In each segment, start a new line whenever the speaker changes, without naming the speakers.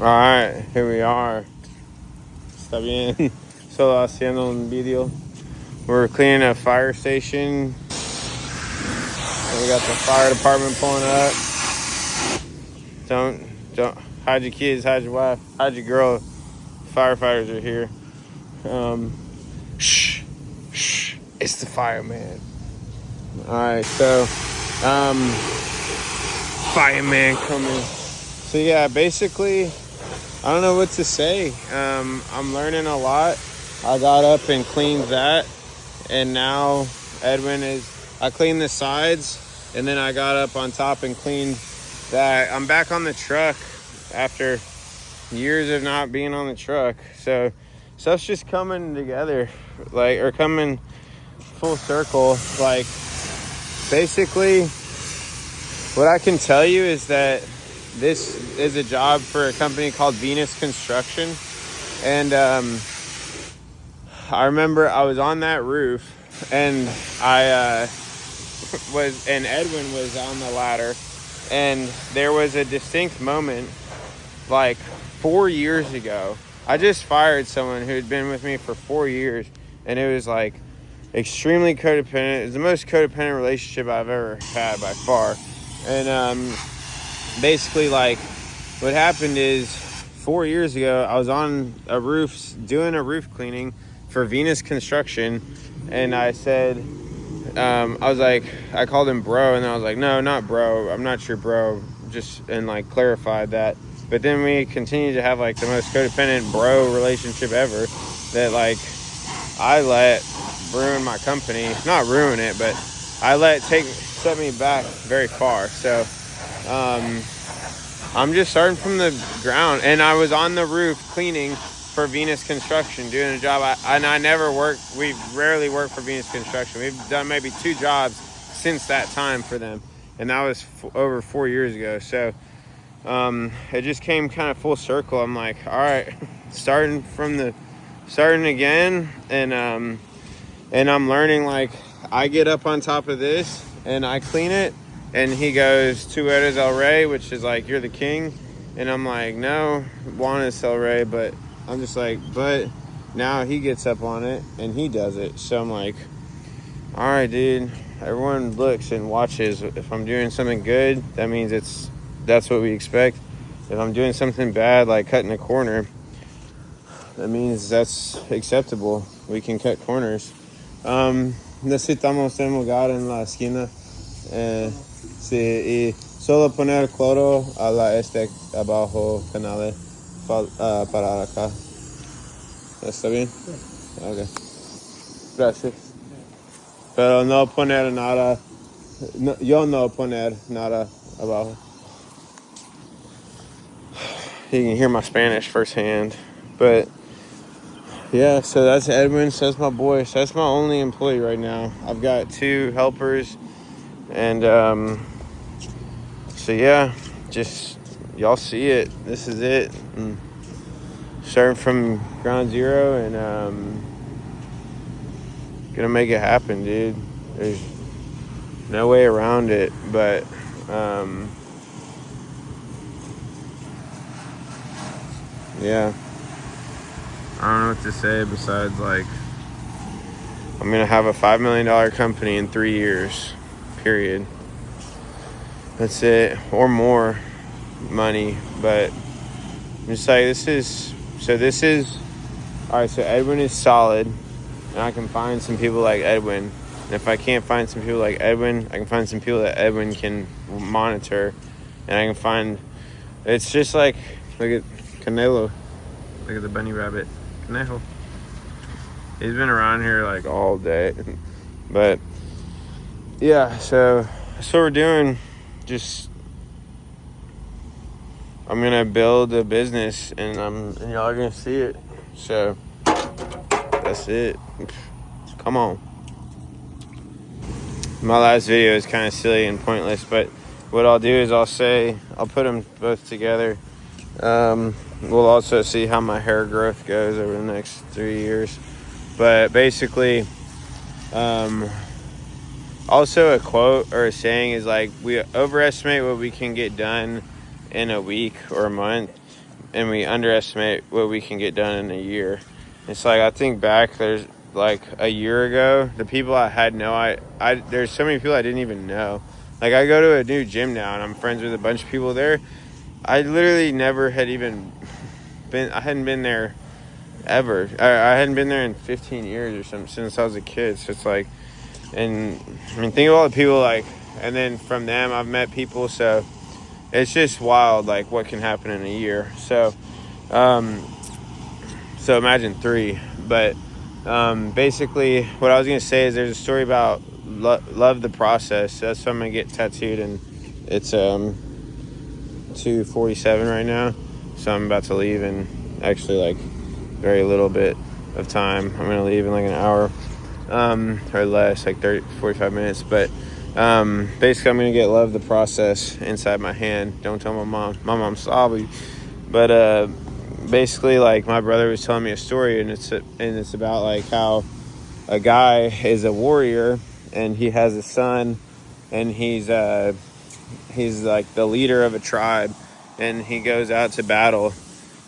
Alright, here we are. Está bien. Solo haciendo un video. We're cleaning a fire station. And we got the fire department pulling up. Don't hide your kids, hide your wife, hide your girl. Firefighters are here. Shh. It's the fireman. Alright, so fireman coming. So yeah, basically I don't know what to say. I'm learning a lot. I got up and cleaned that, and now I cleaned the sides, and then I got up on top and cleaned that. I'm back on the truck after years of not being on the truck. So stuff's just coming together, or coming full circle. Like, basically, what I can tell you is that this is a job for a company called Venus Construction. And I remember I was on that roof, and Edwin was on the ladder, and there was a distinct moment like 4 years ago. I just fired someone who had been with me for 4 years, and it was like extremely codependent. It was the most codependent relationship I've ever had by far. And basically, like, what happened is 4 years ago, I was on a roof doing a roof cleaning for Venus Construction, and I said, I called him bro, and I was like, no, not bro, I'm not your bro, and like clarified that. But then we continued to have like the most codependent bro relationship ever, that like I let ruin my company. Not ruin it, but I set me back very far. So I'm just starting from the ground, and I was on the roof cleaning for Venus Construction, doing a job. We rarely work for Venus Construction. We've done maybe 2 jobs since that time for them, and that was over 4 years ago. So it just came kind of full circle. I'm like, all right, starting again, and I'm learning. Like, I get up on top of this and I clean it, and he goes, "Tu eres el rey," which is like, you're the king. And I'm like, no, Juan is el rey, but I'm just like, but now he gets up on it and he does it. So I'm like, all right, dude, everyone looks and watches. If I'm doing something good, that means that's what we expect. If I'm doing something bad, like cutting a corner, that means that's acceptable. We can cut corners. Necesitamos un lugar en la esquina. Sí, y solo poner cloro a la abajo canales para acá. ¿Está bien? Okay. Gracias. Pero no poner nada. Yo no poner nada abajo. You can hear my Spanish firsthand. But yeah, so that's Edwin. So that's my boy. So that's my only employee right now. I've got 2 helpers. And so yeah, just y'all see it. This is it. And starting from ground zero, and gonna make it happen, dude. There's no way around it. But yeah, I don't know what to say besides, like, I'm gonna have a $5 million company in 3 years. Period. That's it, or more money. But I'm just like, this is all right. So Edwin is solid, and I can find some people like Edwin. And if I can't find some people like Edwin, I can find some people that Edwin can monitor, and I can find. It's just like, look at Canelo, look at the bunny rabbit, Canelo. He's been around here like all day, but. Yeah, so that's what we're doing. I'm gonna build a business, and y'all are gonna see it. So that's it. Come on. My last video is kind of silly and pointless, but what I'll do is I'll put them both together. We'll also see how my hair growth goes over the next 3 years. But basically, also a quote or a saying is like, we overestimate what we can get done in a week or a month, and we underestimate what we can get done in a year. It's like, I think back, there's like a year ago, the people I had there's so many people I didn't even know. Like, I go to a new gym now and I'm friends with a bunch of people there. I literally never had even I hadn't been there ever. I hadn't been there in 15 years or something, since I was a kid. So it's like, and I mean, think of all the people, like, and then from them I've met people, so it's just wild, like, what can happen in a year. So so imagine 3. But basically what I was gonna say is, there's a story about love the process. That's what I'm gonna get tattooed, and it's 2:47 right now, so I'm about to leave in actually like very little bit of time. I'm gonna leave in like an hour or less, like 45 minutes. But basically I'm gonna get love the process inside my hand. Don't tell my mom's sorry. But basically, like, my brother was telling me a story, and it's about like how a guy is a warrior and he has a son, and he's like the leader of a tribe, and he goes out to battle,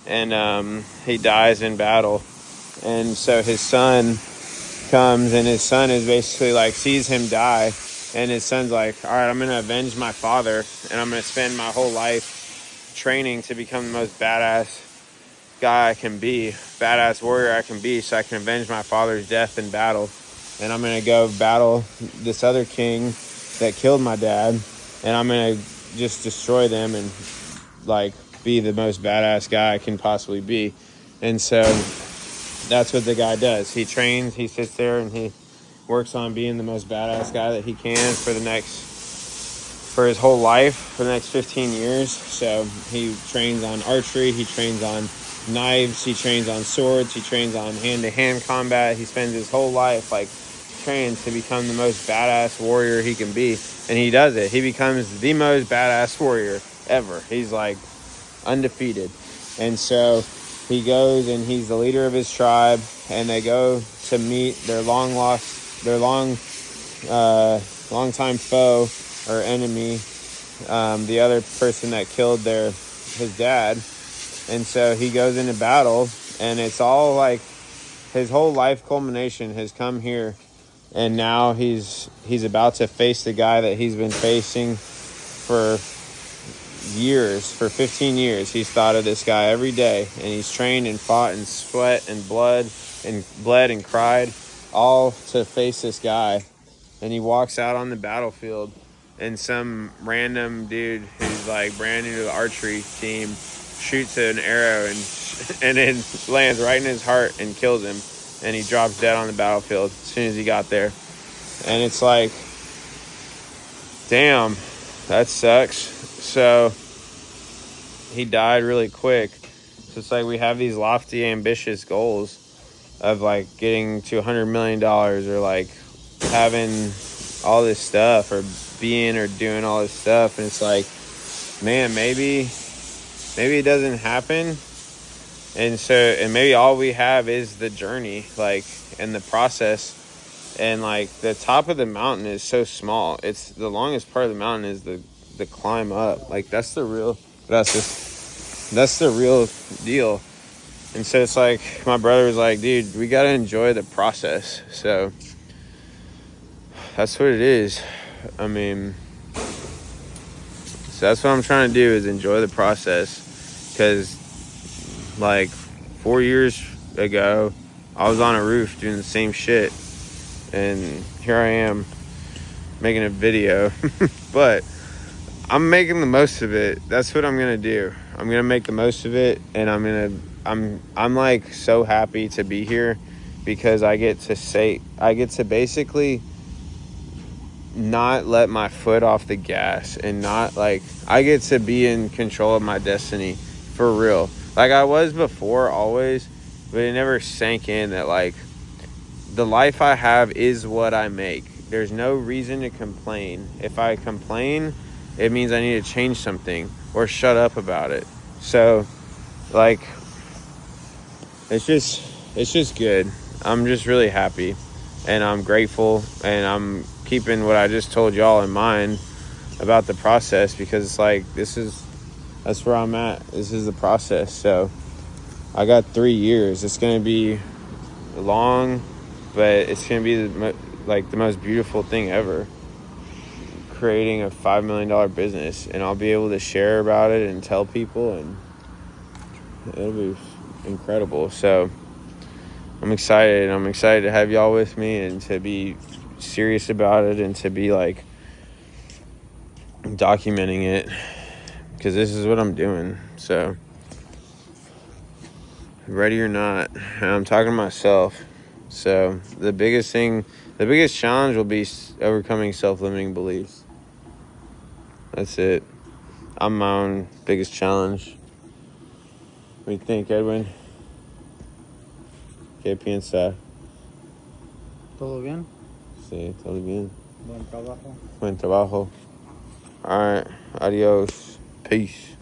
and he dies in battle. And so his son comes, and his son is basically like, sees him die, and his son's like, all right, I'm gonna avenge my father, and I'm gonna spend my whole life training to become the most badass guy I can be, badass warrior I can be, so I can avenge my father's death in battle. And I'm gonna go battle this other king that killed my dad, and I'm gonna just destroy them and like be the most badass guy I can possibly be. And so that's what the guy does. He trains, he sits there, and he works on being the most badass guy that he can for his whole life, for the next 15 years. So he trains on archery, he trains on knives, he trains on swords, he trains on hand-to-hand combat. He spends his whole life like training to become the most badass warrior he can be, and he does it. He becomes the most badass warrior ever. He's like undefeated. And so he goes, and he's the leader of his tribe, and they go to meet their long-time foe or enemy, the other person that killed his dad. And so he goes into battle, and it's all like his whole life culmination has come here, and now he's about to face the guy that he's been facing for years. For 15 years he's thought of this guy every day, and he's trained and fought and sweat and bled and cried, all to face this guy. And he walks out on the battlefield, and some random dude who's like brand new to the archery team shoots an arrow, and it lands right in his heart and kills him, and he drops dead on the battlefield as soon as he got there. And it's like, damn, that sucks. So he died really quick. So it's like, we have these lofty, ambitious goals of like getting to $100 million, or like having all this stuff, or being or doing all this stuff, and it's like, man, maybe it doesn't happen. And maybe all we have is the journey, like, and the process. And like, the top of the mountain is so small. It's the longest part of the mountain is the climb up. Like, that's the real deal. And so it's like, my brother was like, dude, we got to enjoy the process. So that's what it is. I mean, so that's what I'm trying to do, is enjoy the process. Because like 4 years ago, I was on a roof doing the same shit, and here I am making a video. But I'm making the most of it. That's what I'm gonna do. I'm gonna make the most of it, and I'm like so happy to be here, because I get to basically not let my foot off the gas, and not like, I get to be in control of my destiny for real. Like I was before, always, but it never sank in that like, the life I have is what I make. There's no reason to complain. If I complain, it means I need to change something or shut up about it. So like, it's just good. I'm just really happy, and I'm grateful, and I'm keeping what I just told y'all in mind about the process, because it's like, this is that's where I'm at. This is the process. So I got 3 years. It's going to be long, but it's going to be the most beautiful thing ever. Creating a $5 million business, and I'll be able to share about it and tell people, and it'll be incredible. So I'm excited. I'm excited to have y'all with me and to be serious about it and to be like documenting it, because this is what I'm doing. So ready or not, and I'm talking to myself. So the biggest challenge will be overcoming self-limiting beliefs. That's it. I'm my own biggest challenge. What do you think, Edwin? ¿Qué piensa?
¿Todo bien?
Sí, todo bien.
Buen trabajo.
Buen trabajo. All right. Adios. Peace.